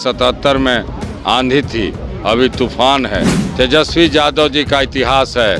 77 में आंधी थी, अभी तूफान है। तेजस्वी यादव जी का इतिहास है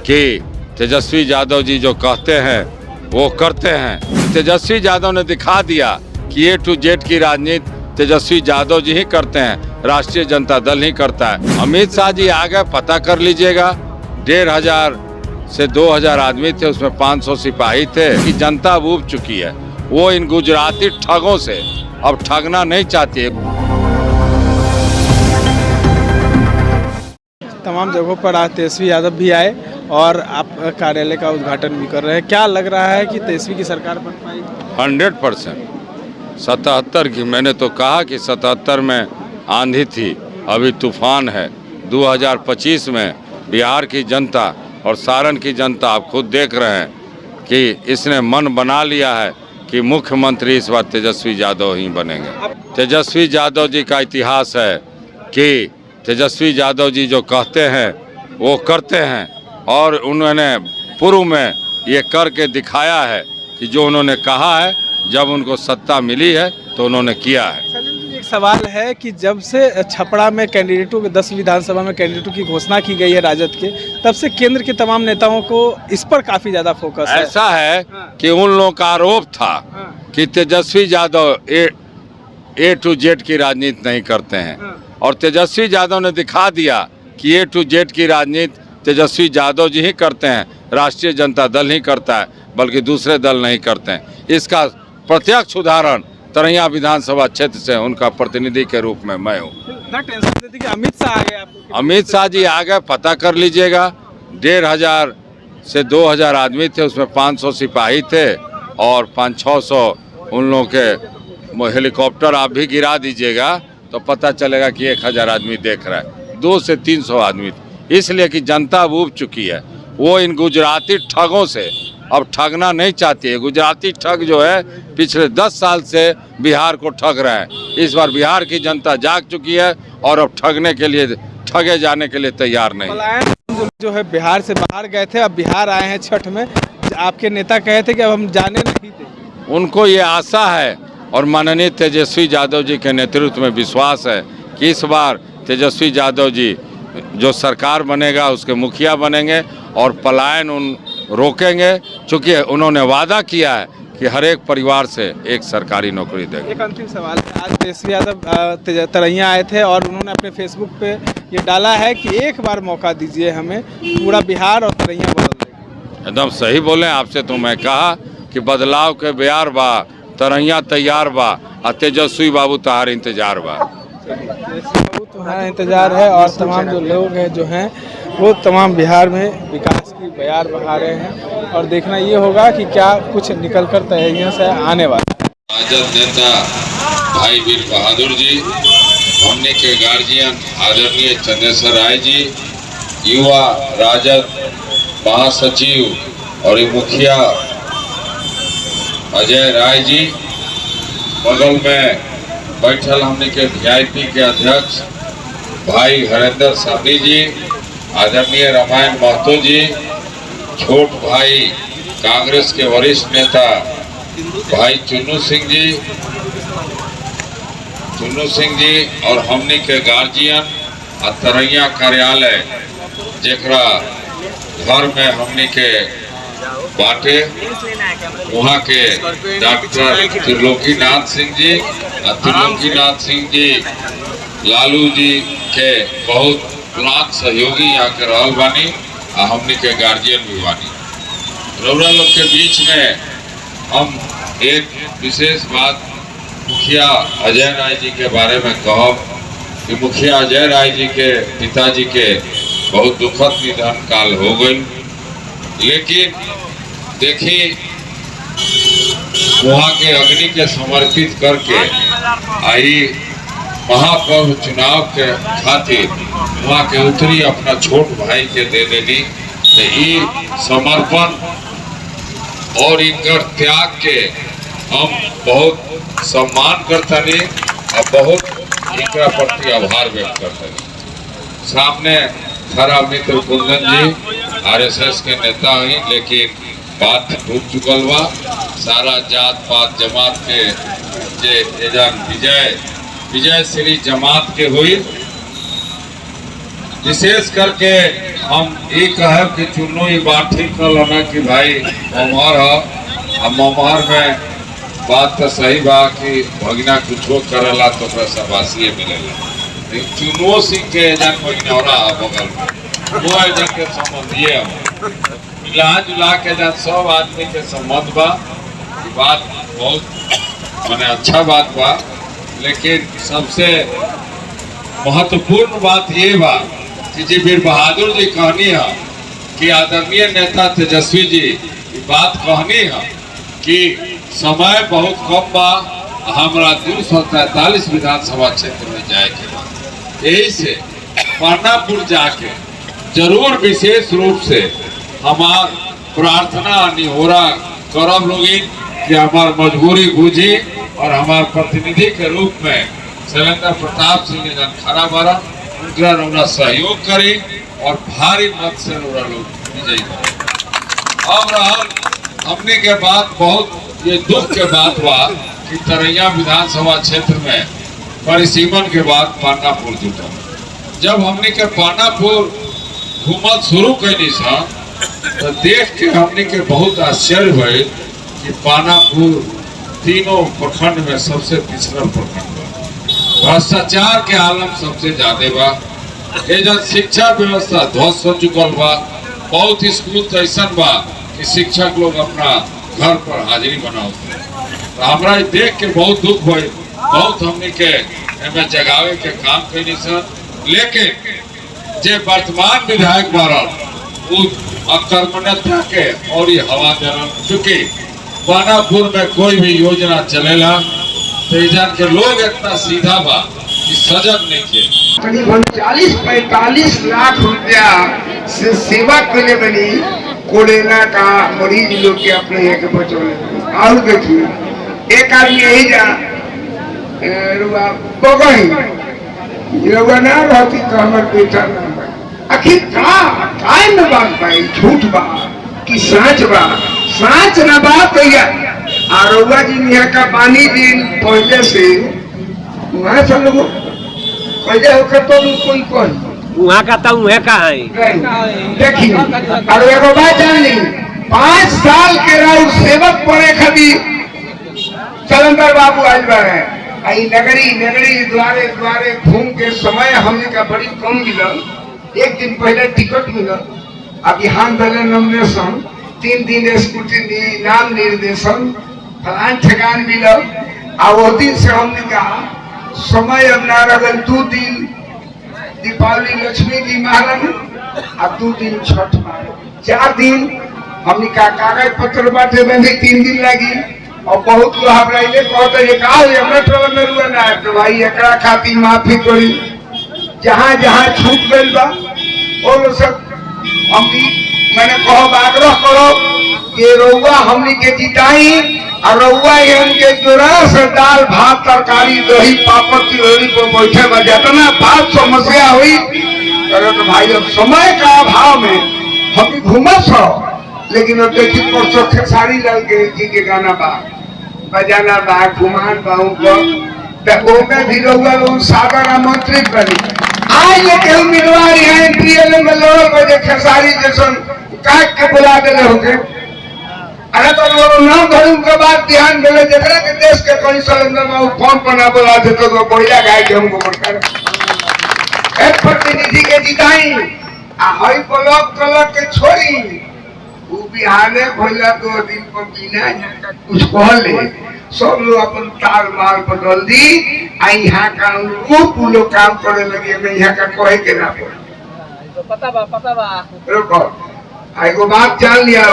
कि तेजस्वी यादव जी जो कहते हैं वो करते हैं। तेजस्वी यादव ने दिखा दिया कि A to Z की राजनीति तेजस्वी यादव जी ही करते हैं, राष्ट्रीय जनता दल ही करता है। अमित शाह जी आ गए, पता कर लीजिएगा। 1500 से 2000 आदमी थे, उसमें 500 सिपाही थे। कि जनता अब ऊब चुकी है, वो इन गुजराती ठगों से अब ठगना नहीं चाहती है। तमाम जगहों पर आज तेजस्वी यादव भी आए और आप कार्यालय का उद्घाटन भी कर रहे हैं। क्या लग रहा है कि तेजस्वी की सरकार बन पाएगी? 100%। 77 की मैंने तो कहा कि 77 में आंधी थी, अभी तूफान है। 2025 में बिहार की जनता और सारण की जनता आप खुद देख रहे हैं कि इसने मन बना लिया है कि मुख्यमंत्री इस बार तेजस्वी यादव ही बनेंगे। तेजस्वी यादव जी का इतिहास है कि तेजस्वी यादव जी जो कहते हैं वो करते हैं, और उन्होंने पूर्व में ये करके दिखाया है कि जो उन्होंने कहा है, जब उनको सत्ता मिली है तो उन्होंने किया है। एक सवाल है कि जब से छपरा में कैंडिडेटों के 10 विधानसभा में कैंडिडेटों की घोषणा की गई है राजद के, तब से केंद्र के तमाम नेताओं को इस पर काफी ज्यादा फोकस है। ऐसा है कि उन लोगों का आरोप था कि Tejashwi Yadav A to Z की राजनीति नहीं करते हैं, और तेजस्वी यादव ने दिखा दिया कि A to Z की राजनीति तेजस्वी यादव जी ही करते हैं, राष्ट्रीय जनता दल ही करता है, बल्कि दूसरे दल नहीं करते हैं। इसका प्रत्यक्ष उदाहरण तरैया विधानसभा क्षेत्र से उनका प्रतिनिधि के रूप में मैं हूँ। अमित शाह आ गए, अमित शाह जी आ गए, पता कर लीजिएगा। 1500 से 2000 आदमी थे, उसमें 500 सिपाही थे और 500-600 उन लोगों के हेलीकॉप्टर आप भी गिरा दीजिएगा तो पता चलेगा कि 1000 आदमी देख रहा है। 200 से 300 आदमी थे। इसलिए कि जनता ऊब चुकी है, वो इन गुजराती ठगों से अब ठगना नहीं चाहती है। गुजराती ठग जो है पिछले 10 साल से बिहार को ठग रहे हैं। इस बार बिहार की जनता जाग चुकी है और अब ठगे जाने के लिए तैयार नहीं। जो है बिहार से बाहर गए थे, अब बिहार आए हैं छठ में। आपके नेता कहे थे कि अब हम जाने नहीं देंगे। उनको ये आशा है और माननीय तेजस्वी यादव जी के नेतृत्व में विश्वास है कि इस बार तेजस्वी यादव जी जो सरकार बनेगा उसके मुखिया बनेंगे और पलायन उन रोकेंगे, क्योंकि उन्होंने वादा किया है कि हर एक परिवार से एक सरकारी नौकरी देंगे। एक अंतिम सवाल है, आज तेजस्वी यादव तरैया आए थे और उन्होंने अपने फेसबुक पे ये डाला है कि एक बार मौका दीजिए हमें, पूरा बिहार और तरैया बदल देंगे। एकदम सही बोले। आपसे तो मैं कहा कि बदलाव के बिहार बा, तरैया तैयार बा, और तेजस्वी बाबू तहार इंतजार बा। तुम्हारा इंतजार है और तमाम जो लोग हैं जो हैं वो तमाम बिहार में विकास की बयार बहा रहे हैं, और देखना ये होगा कि क्या कुछ निकल कर तैयारियों से आने वाला। राजद नेता भाई वीर बहादुर जी, हमने के गार्जियन आदरणीय चंद्रेश्वर राय जी, युवा राजद महासचिव और मुखिया अजय राय जी, बगल में बैठल हमने के VIP के अध्यक्ष भाई हरेंद्र साहनी जी, आदरणीय रामायण महतो जी, छोट भाई कांग्रेस के वरिष्ठ नेता भाई चुन्नू सिंह जी और हमने के गार्जियन तरैया कार्यालय जेकरा घर में हमने के बाटे, वहाँ के डॉक्टर त्रिलोकीनाथ सिंह जी लालू जी के बहुत पुरान सहयोगी यहाँ के रहल बानी, हमने के गार्जियन भी बानी। रउरा लोग के बीच में हम एक विशेष बात मुखिया अजय राय जी के बारे में कहब कि मुखिया अजय राय जी के पिताजी के बहुत दुखद निधन काल हो गई, लेकिन देखिए वहाँ के अग्नि के समर्पित करके आई महापौर चुनाव के खातिर वहाँ के उतरी अपना छोट भाई के दे देनी। तो ये समर्पण और इनकर त्याग के हम बहुत सम्मान करते और बहुत इनका प्रति आभार व्यक्त करते। सामने खरा मित्र कुंदन जी RSS के नेता हैं, लेकिन बात टूट चुकल बा। सारा जात पात जमात के जे एजान विजय विजय श्री जमात के हुई। विशेष करके हम ये कहे कि चुनो ये बात ठीक कर कि भाई ममहर है, ममहर में बात तो सही बा कि भगना कुछो करेला तो शाबाशी मिलेला। चुनो सिंह के एजन भगनौरा बगल में वो एजन के संबंधिये मिला जुला के जन सब आदमी के संबंध बा। बात बहुत माने अच्छा बात बा, लेकिन सबसे महत्वपूर्ण बात ये बा कि जी वीर बहादुर जी कहनी है कि आदरणीय नेता तेजस्वी जी बात कहनी है कि समय बहुत कम बा, हमारा 243 विधानसभा क्षेत्र में जाए के बाद यही से पानापुर जाके जरूर विशेष रूप से हमार प्रार्थना निहोरा करब लोगी कि हमार मजबूरी बुझी और हमार प्रतिनिधि के रूप में शैलेंद्र प्रताप सिंह जन खड़ा बारा उनका रौरा सहयोग करी और भारी मत से रौरा लोग विजयी करें। अब रहल हमने के बाद बहुत ये दुख के बात बा कि तरैया विधानसभा क्षेत्र में परिसीमन के बाद पानापुर जुटा। जब हमने के पानापुर घूमत शुरू कैनी सा तो देख के हमने के बहुत आश्चर्य हुए कि पानापुर तीनों प्रखंड में सबसे पिछड़ा प्रखंड बा, भ्रष्टाचार के आलम सबसे ज्यादा बा, एजन शिक्षा व्यवस्था ध्वस्त हो चुकल बा। बहुत स्कूल तो ऐसा बा कि शिक्षक लोग अपना घर पर हाजिरी बनाते हैं। तो हमारा देख के बहुत दुख हुए, बहुत हमने के एमे जगावे के काम कैनी सन। लेकिन जे वर्तमान विधायक बारन अकर्मण्यता के और ये हवा देना, चूंकि पानापुर में कोई भी योजना चलेला तो इधर के लोग इतना सीधा बा कि सजग नहीं किए। करीबन 40-45 लाख रुपया से सेवा करने बनी कोरोना का मरीज लोग के अपने यहाँ के बचौले। और देखिए एक आदमी यही जा रुआ ना रहती तो हमारे बेटा ना बा। आखिर का न बात पाई, झूठ बा कि सच बा? सच न बात भैया। आरोगा जी यहाँ का पानी दिन पहले से वहाँ से लोग पहले होकर तो कोई कोई वहाँ का तो वह का है देखिए। और एगो बात जान ली, 5 साल के राउ सेवक पड़े खातिर चलंदर बाबू आयल बारे। आई नगरी द्वारे द्वारे घूम के समय हमने का बड़ी कम मिलल। एक दिन पहले टिकट मिलल, अब बिहान दले नॉमिनेशन, 3 दिन स्कूटी नाम निर्देशन फलान ठेकान मिलल। और वो दिन से हमने कहा समय अब ना रगल 2 दिन दीपावली लक्ष्मी जी महाराज अब 2 दिन छठ महाराज 4 दिन हमने का कागज पत्र बांटे में भी 3 दिन लगी। और बहुत लोग हमारे कहते ट्रेवल में रुआ ना तो भाई एक खातिर माफी करी। जहाँ जहाँ छूट गई बा वो सब हमनी मैंने कहो आग्रह करो कि रउआ हमनी के जिताई और रउआ के जोरा से दाल भात तरकारी दही पापड़ तिलौरी पर बैठे में जितना बात समस्या हुई तो भाई अब समय का अभाव में हम घूमा सो। लेकिन अब देखी परसों खेसारी लाल के जी के गाना बा बजाना बा घुमान बाहू में भी रउआ सागर आमंत्रित बनी। आज लेके उम्मीदवार यहाँ एमपीएल में लड़ल बजे खेसारी जैसन काट के बुला दिले होंगे। अरे तो वो नाम धर्म के बाद ध्यान मिले जरा के देश के कहीं सिलेंडर में फोन पर ना बुला देते तो बढ़िया गाय के हमको कर एक प्रतिनिधि के जिताई हई ब्लॉक तलक के छोड़ी वो बिहाने भैया 2 दिन पर बिना कुछ कहले सब लोग अपन ताल माल बदल दी। यहाँ का वो लोग काम करे लगे मैं यहाँ का कहे के ना पड़े पता बा रुको एगो बात जान लिया।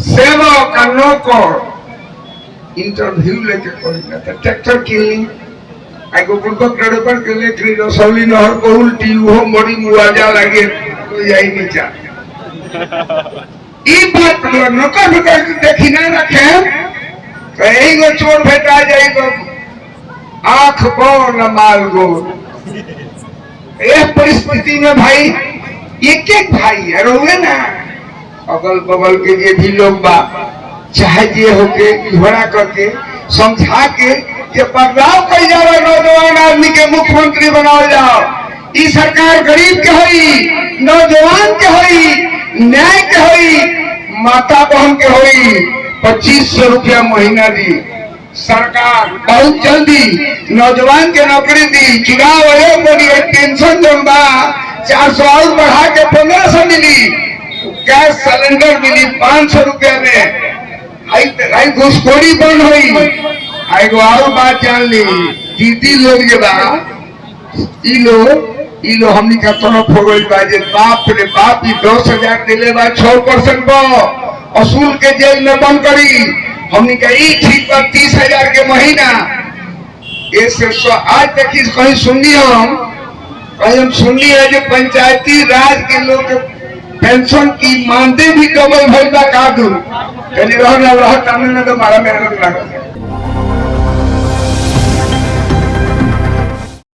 सेवक और नौकर इंटरव्यू लेके करेगा तो ट्रैक्टर किनली एगो बुर्बक ड्राइवर के लेके रसौली नहर को उल्टी वो बड़ी मुआवजा लगे तो यही नहीं चाहते। ई बात नौकर देखी ना रखे तो यही गो चोर भेटा जाएगा आंख बो न माल गो। इस परिस्थिति में भाई एक भाई है रोए ना अगल बगल के ये भी लोग बा चाहे ये होके घोड़ा करके समझा के कि बदलाव कई जाओ, नौजवान आदमी के मुख्यमंत्री बनाओ जाओ। ई सरकार गरीब के होई, नौजवान के होई, न्याय के होई, माता बहन के होई। 2500 रुपया महीना दी सरकार, बहुत जल्दी नौजवान के नौकरी दी। चुनाव आयोग को दिए, पेंशन जो 400 और बढ़ा के 1500 मिली। गैस सिलेंडर मिली 500 रुपया में। आई घुसखोरी बंद हुई। एगो और बात जान ली, दीदी लोग जे बा ई लो हमनी का तरफ हो गई बा जे बाप रे बाप, 10,000 दिले बा 6% पर असूल के जेल में बंद करी। हमनी का ई ठीक बा 30,000 के महीना। ऐसे आज तक कहीं सुनी हम सुनी है जो पंचायती राज के लोग पेंशन की मानदेय भी डबल भइल बा। कादू कहीं रह तो मारा मेहनत लगा।